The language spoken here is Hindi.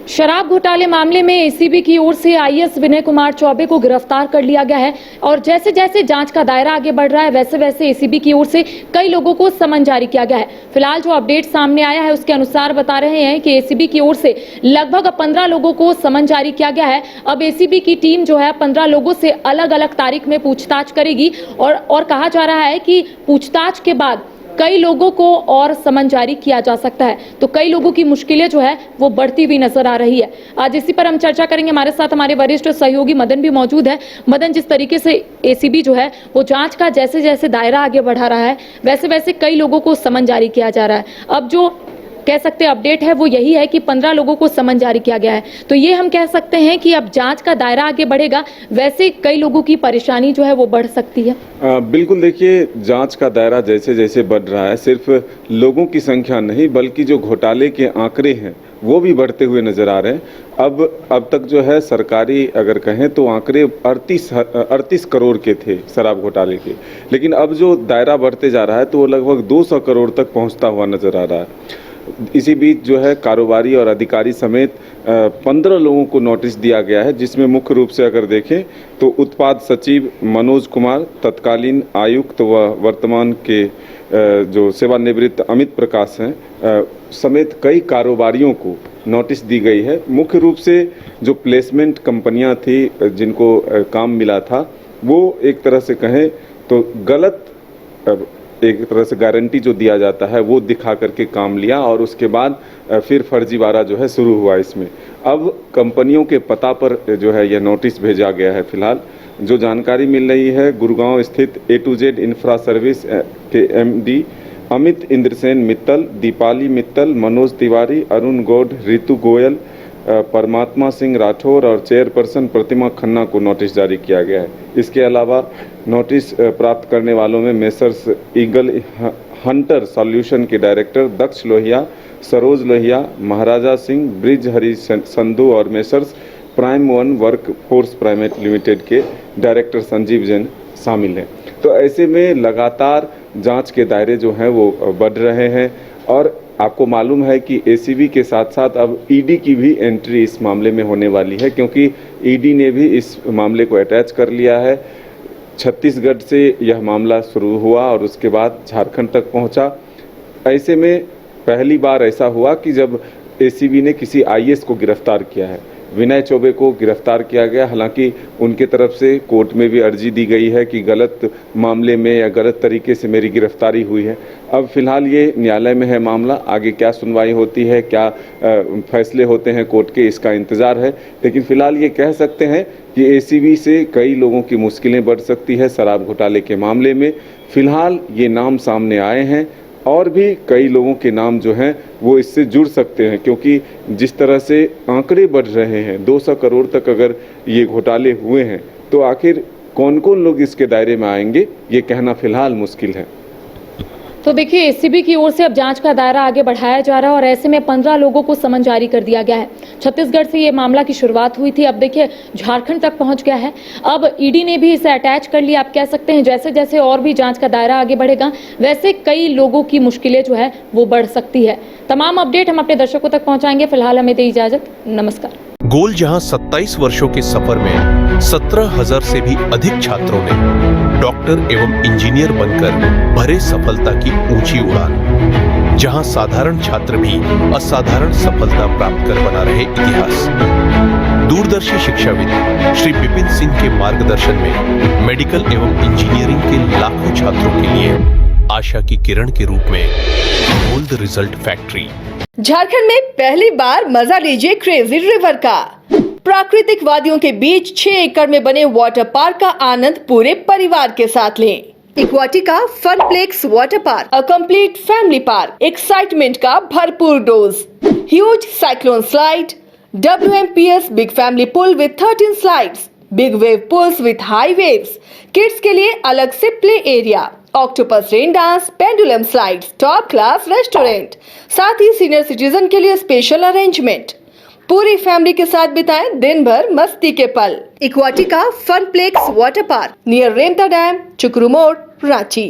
शराब घोटाले मामले में एसीबी की ओर से आईएएस विनय कुमार चौबे को गिरफ्तार कर लिया गया है और जैसे जैसे जांच का दायरा आगे बढ़ रहा है वैसे वैसे एसीबी की ओर से कई लोगों को समन जारी किया गया है। फिलहाल जो अपडेट सामने आया है उसके अनुसार बता रहे हैं कि एसीबी की ओर से लगभग 15 लोगों को समन जारी किया गया है। अब एसीबी की टीम जो है 15 लोगों से अलग अलग तारीख में पूछताछ करेगी और कहा जा रहा है कि पूछताछ के बाद कई लोगों को और समन जारी किया जा सकता है। तो कई लोगों की मुश्किलें जो है वो बढ़ती हुई नजर आ रही है। आज इसी पर हम चर्चा करेंगे। हमारे साथ हमारे वरिष्ठ सहयोगी मदन भी मौजूद है। मदन, जिस तरीके से एसीबी जो है वो जांच का जैसे जैसे दायरा आगे बढ़ा रहा है वैसे वैसे कई लोगों को समन जारी किया जा रहा है। अब जो कह सकते हैं अपडेट है वो यही है कि 15 लोगों को समन जारी किया गया है। तो ये हम कह सकते हैं कि अब जांच का दायरा आगे बढ़ेगा वैसे कई लोगों की परेशानी जो है वो बढ़ सकती है। बिल्कुल, देखिए, जांच का दायरा जैसे जैसे बढ़ रहा है सिर्फ लोगों की संख्या नहीं बल्कि जो घोटाले के आंकड़े हैं वो भी बढ़ते हुए नजर आ रहे हैं। अब तक जो है सरकारी अगर कहें तो आंकड़े 38 करोड़ के थे शराब घोटाले के, लेकिन अब जो दायरा बढ़ते जा रहा है तो वो लगभग 200 करोड़ तक पहुंचता हुआ नजर आ रहा है। इसी बीच जो है कारोबारी और अधिकारी समेत 15 लोगों को नोटिस दिया गया है, जिसमें मुख्य रूप से अगर देखें तो उत्पाद सचिव मनोज कुमार, तत्कालीन आयुक्त व वर्तमान के जो सेवानिवृत्त अमित प्रकाश हैं समेत कई कारोबारियों को नोटिस दी गई है। मुख्य रूप से जो प्लेसमेंट कंपनियां थी जिनको काम मिला था वो एक तरह से कहें तो गलत एक तरह से गारंटी जो दिया जाता है वो दिखा करके काम लिया और उसके बाद फिर फर्जीवाड़ा जो है शुरू हुआ। इसमें अब कंपनियों के पता पर जो है यह नोटिस भेजा गया है। फिलहाल जो जानकारी मिल रही है, गुड़गांव स्थित A2Z इंफ्रा सर्विस के MD अमित इंद्रसेन मित्तल, दीपाली मित्तल, मनोज तिवारी, अरुण गौड़, रितु गोयल, परमात्मा सिंह राठौर और चेयरपर्सन प्रतिमा खन्ना को नोटिस जारी किया गया है। इसके अलावा नोटिस प्राप्त करने वालों में मेसर्स ईगल हंटर सॉल्यूशन के डायरेक्टर दक्ष लोहिया, सरोज लोहिया, महाराजा सिंह, ब्रिज हरि संधू और messrs prime one work force private limited के डायरेक्टर संजीव जैन शामिल हैं। तो ऐसे में लगातार जांच के दायरे जो हैं वो बढ़ रहे हैं और आपको मालूम है कि एसीबी के साथ साथ अब ईडी की भी एंट्री इस मामले में होने वाली है, क्योंकि ईडी ने भी इस मामले को अटैच कर लिया है। छत्तीसगढ़ से यह मामला शुरू हुआ और उसके बाद झारखंड तक पहुंचा। ऐसे में पहली बार ऐसा हुआ कि जब एसीबी ने किसी आईएएस को गिरफ्तार किया है। विनय चौबे को गिरफ्तार किया गया, हालांकि उनके तरफ से कोर्ट में भी अर्जी दी गई है कि गलत मामले में या गलत तरीके से मेरी गिरफ्तारी हुई है। अब फिलहाल ये न्यायालय में है मामला, आगे क्या सुनवाई होती है, क्या फैसले होते हैं कोर्ट के, इसका इंतज़ार है। लेकिन फिलहाल ये कह सकते हैं कि एसीबी से कई लोगों की मुश्किलें बढ़ सकती है शराब घोटाले के मामले में। फिलहाल ये नाम सामने आए हैं और भी कई लोगों के नाम जो हैं वो इससे जुड़ सकते हैं, क्योंकि जिस तरह से आंकड़े बढ़ रहे हैं 200 करोड़ तक अगर ये घोटाले हुए हैं तो आखिर कौन कौन लोग इसके दायरे में आएंगे ये कहना फिलहाल मुश्किल है। तो देखिए, एसीबी की ओर से अब जांच का दायरा आगे बढ़ाया जा रहा है और ऐसे में 15 लोगों को समन जारी कर दिया गया है। छत्तीसगढ़ से ये मामला की शुरुआत हुई थी, अब देखिए झारखंड तक पहुंच गया है। अब ईडी ने भी इसे अटैच कर लिया। आप कह सकते हैं जैसे जैसे और भी जांच का दायरा आगे बढ़ेगा वैसे कई लोगों की मुश्किलें जो है वो बढ़ सकती है। तमाम अपडेट हम अपने दर्शकों तक पहुँचाएंगे। फिलहाल हमें दे इजाजत, नमस्कार। गोल जहां 27 वर्षों के सफर में 17,000 से भी अधिक छात्रों ने डॉक्टर एवं इंजीनियर बनकर भरे सफलता की ऊंची उड़ान, जहां साधारण छात्र भी असाधारण सफलता प्राप्त कर बना रहे इतिहास। दूरदर्शी शिक्षाविद श्री विपिन सिंह के मार्गदर्शन में मेडिकल एवं इंजीनियरिंग के लाखों छात्रों के लिए आशा की किरण के रूप में गोल्ड रिजल्ट फैक्ट्री। झारखंड में पहली बार मजा लीजिए क्रेजी रिवर का। प्राकृतिक वादियों के बीच 6 एकड़ में बने वाटर पार्क का आनंद पूरे परिवार के साथ लें। Equatica Funplex water park, a complete family park, excitement का भरपूर dose, huge cyclone slide, WMPS big family pool with 13 slides, big wave pools with high waves, kids के लिए अलग से play area, octopus rain dance, pendulum slides, top class restaurant, साथ ही सीनियर सिटीजन के लिए स्पेशल अरेंजमेंट। पूरी फैमिली के साथ बिताएं दिन भर मस्ती के पल। इक्वाटिका Funplex water park near Remta dam, चुकरू मोड़, रांची।